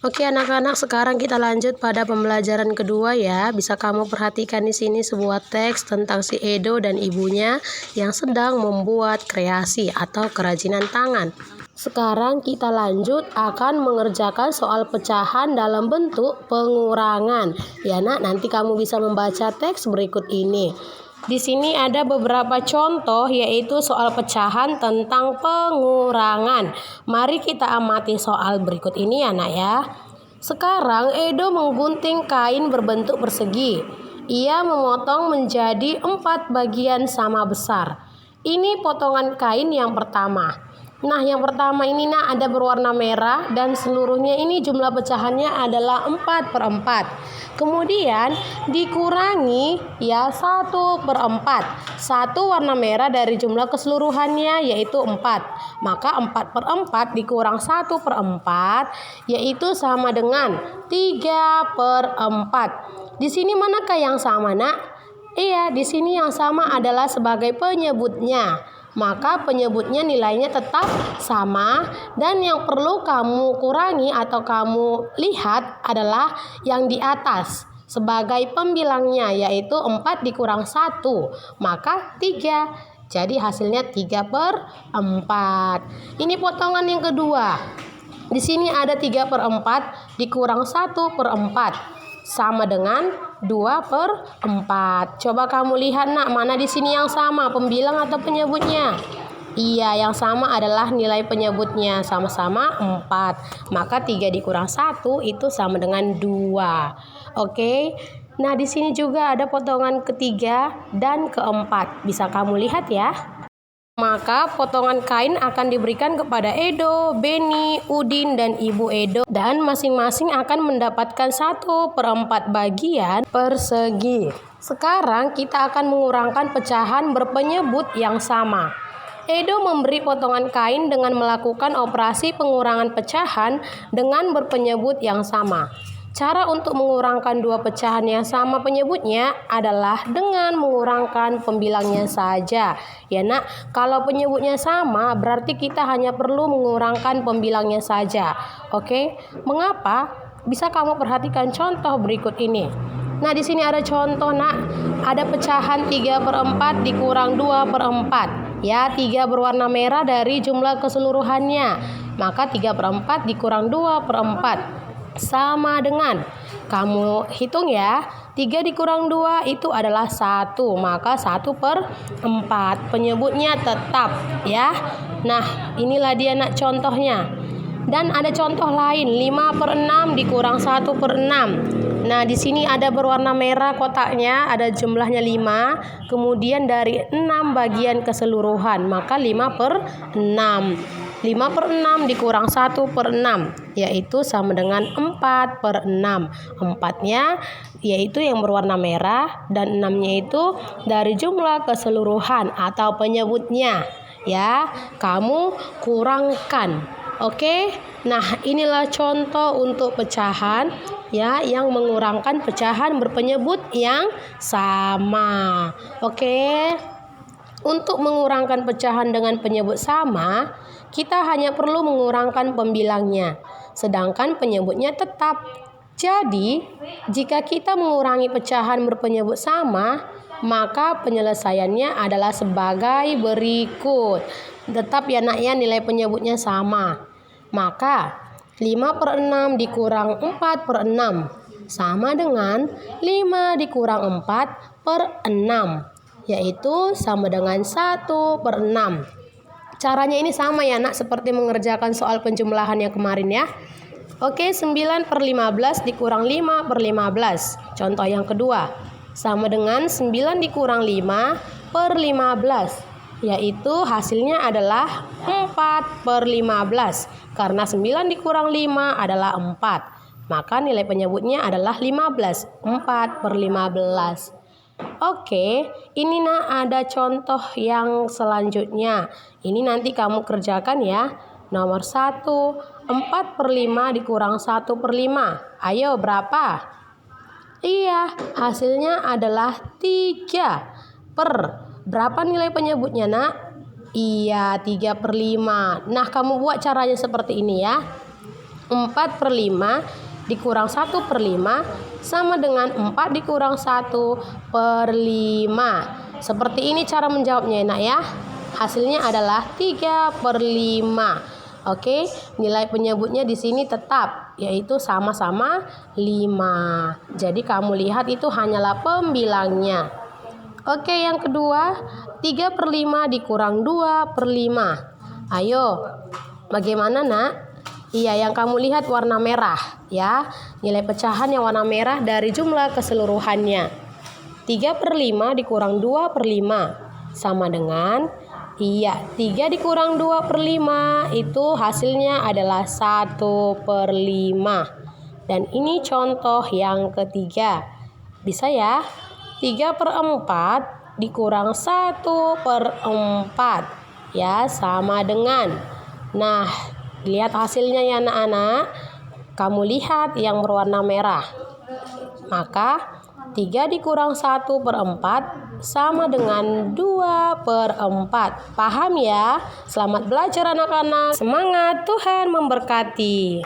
Oke anak-anak, sekarang kita lanjut pada pembelajaran kedua ya. Bisa kamu perhatikan di sini sebuah teks tentang si Edo dan ibunya yang sedang membuat kreasi atau kerajinan tangan. Sekarang kita lanjut akan mengerjakan soal pecahan dalam bentuk pengurangan. Ya nak, nanti kamu bisa membaca teks berikut ini. Di sini ada beberapa contoh yaitu soal pecahan tentang pengurangan. Mari kita amati soal berikut ini ya nak ya. Sekarang Edo menggunting kain berbentuk persegi. Ia memotong menjadi 4 bagian sama besar. Ini potongan kain yang pertama. Nah, yang pertama ini nak ada berwarna merah dan seluruhnya ini jumlah pecahannya adalah 4/4. Kemudian dikurangi ya 1/4. 1 warna merah dari jumlah keseluruhannya yaitu 4. Maka 4/4 dikurang 1/4 yaitu sama dengan 3/4. Di sini manakah yang sama nak? Iya, di sini yang sama adalah sebagai penyebutnya. Maka penyebutnya nilainya tetap sama dan yang perlu kamu kurangi atau kamu lihat adalah yang di atas sebagai pembilangnya yaitu 4 dikurang 1 maka 3. Jadi hasilnya 3/4. Ini potongan yang kedua. Di sini ada 3/4 dikurang 1/4 sama dengan 2/4. Coba kamu lihat nak, mana di sini yang sama, pembilang atau penyebutnya? Iya, yang sama adalah nilai penyebutnya, sama-sama 4. Maka 3 dikurang 1 itu sama dengan 2. Oke. Nah, di sini juga ada potongan ketiga dan keempat. Bisa kamu lihat ya. Maka potongan kain akan diberikan kepada Edo, Beni, Udin, dan Ibu Edo dan masing-masing akan mendapatkan 1/4 bagian persegi. Sekarang kita akan mengurangkan pecahan berpenyebut yang sama. Edo memberi potongan kain dengan melakukan operasi pengurangan pecahan dengan berpenyebut yang sama. Cara untuk mengurangkan 2 pecahan yang sama penyebutnya adalah dengan mengurangkan pembilangnya saja. Ya nak, kalau penyebutnya sama berarti kita hanya perlu mengurangkan pembilangnya saja. Oke, mengapa? Bisa kamu perhatikan contoh berikut ini. Nah, di sini ada contoh nak, ada pecahan 3/4 dikurang 2/4. Ya, 3 berwarna merah dari jumlah keseluruhannya. Maka 3/4 dikurang 2/4. Sama dengan, kamu hitung ya, 3 dikurang 2 itu adalah 1, maka 1/4. Penyebutnya tetap ya. Nah, inilah dia nak contohnya. Dan ada contoh lain, 5/6 dikurang 1/6. Nah, di sini ada berwarna merah kotaknya, ada jumlahnya 5, kemudian dari 6 bagian keseluruhan, maka 5/6. 5/6 dikurang 1/6 yaitu sama dengan 4/6. 4-nya yaitu yang berwarna merah dan 6-nya itu dari jumlah keseluruhan atau penyebutnya. Ya, kamu kurangkan. Oke. Nah, inilah contoh untuk pecahan ya yang mengurangkan pecahan berpenyebut yang sama. Oke. Untuk mengurangkan pecahan dengan penyebut sama, kita hanya perlu mengurangkan pembilangnya, sedangkan penyebutnya tetap. Jadi, jika kita mengurangi pecahan berpenyebut sama, maka penyelesaiannya adalah sebagai berikut. Tetap ya nak ya, nilai penyebutnya sama. Maka 5/6 dikurang 4/6 sama dengan 5 dikurang 4/6. Yaitu sama dengan 1/6. Caranya ini sama ya nak, seperti mengerjakan soal penjumlahan yang kemarin ya. Oke, 9/15 dikurang 5/15. Contoh yang kedua, sama dengan 9 dikurang 5/15. Yaitu hasilnya adalah 4/15. Karena 9 dikurang 5 adalah 4. Maka nilai penyebutnya adalah 15. 4/15. Oke, ini nak ada contoh yang selanjutnya. Ini nanti kamu kerjakan ya. Nomor 1, 4/5 dikurang 1/5. Ayo berapa? Iya, hasilnya adalah 3 per. Berapa nilai penyebutnya nak? Iya, 3/5. Nah, kamu buat caranya seperti ini ya. 4/5 dikurang 1/5 sama dengan 4 dikurang 1/5. Seperti ini cara menjawabnya ya nak ya. Hasilnya adalah 3/5. Oke, nilai penyebutnya di sini tetap, yaitu sama-sama 5. Jadi kamu lihat itu hanyalah pembilangnya. Oke, yang kedua, 3/5 dikurang 2/5. Ayo, bagaimana nak? Iya, yang kamu lihat warna merah ya. Nilai pecahan yang warna merah dari jumlah keseluruhannya. 3/5 dikurang 2/5 sama dengan 3 dikurang 2/5 itu hasilnya adalah 1/5. Dan ini contoh yang ketiga. Bisa ya? 3/4 dikurang 1/4 ya sama dengan. Nah, lihat hasilnya ya anak-anak. Kamu lihat yang berwarna merah. Maka 3 dikurang 1/4 sama dengan 2/4. Paham ya? Selamat belajar anak-anak. Semangat, Tuhan memberkati.